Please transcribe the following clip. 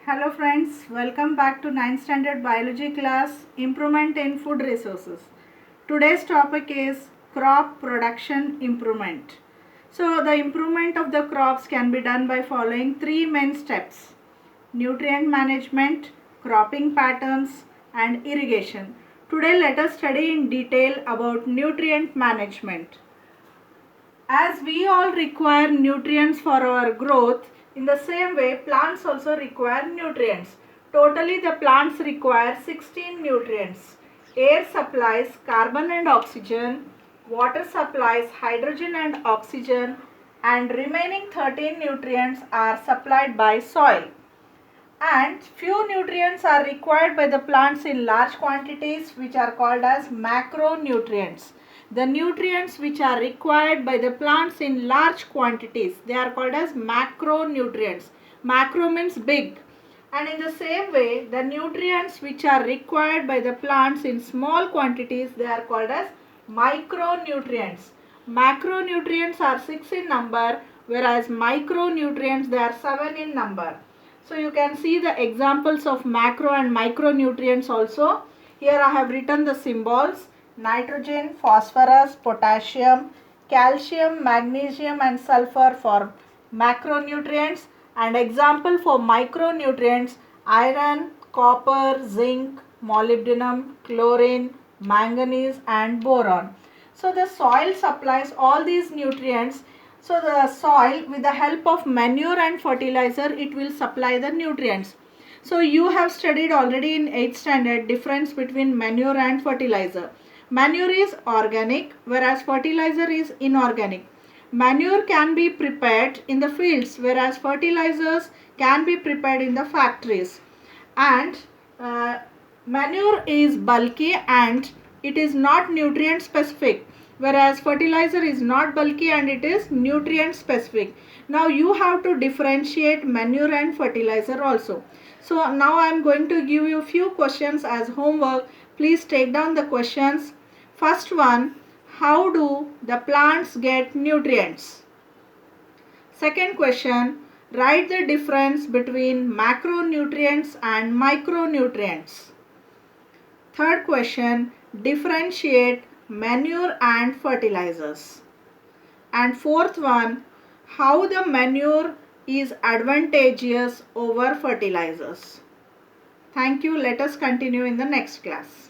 Hello friends, welcome back to 9th standard biology class, Improvement in Food Resources. Today's topic is crop production improvement. So the improvement of the crops can be done by following three main steps: nutrient management, cropping patterns and irrigation. Today let us study in detail about nutrient management. As we all require nutrients for our growth, in the same way plants also require nutrients. Totally the plants require 16 nutrients. Air supplies carbon and oxygen, water supplies hydrogen and oxygen, and remaining 13 nutrients are supplied by soil. And few nutrients are required by the plants in large quantities, which are called as macronutrients. The nutrients which are required by the plants in large quantities, they are called as macronutrients. Macro means big. And in the same way, the nutrients which are required by the plants in small quantities, they are called as micronutrients. Macronutrients are 6 in number, whereas micronutrients, they are 7 in number. So you can see the examples of macro and micronutrients also. Here I have written the symbols: nitrogen, phosphorus, potassium, calcium, magnesium and sulfur for macronutrients, and example for micronutrients: iron, copper, zinc, molybdenum, chlorine, manganese and boron. So the soil supplies all these nutrients. So the soil, with the help of manure and fertilizer, it will supply the nutrients. So you have studied already in 8th standard difference between manure and fertilizer. Manure is organic, whereas fertilizer is inorganic. Manure can be prepared in the fields, whereas fertilizers can be prepared in the factories. And manure is bulky and it is not nutrient specific, whereas fertilizer is not bulky and it is nutrient specific. Now you have to differentiate manure and fertilizer also. So now I am going to give you a few questions as homework. Please take down the questions. First one: how do the plants get nutrients? Second question: write the difference between macronutrients and micronutrients. Third question: differentiate manure and fertilizers. And fourth one: how the manure is advantageous over fertilizers. Thank you. Let us continue in the next class.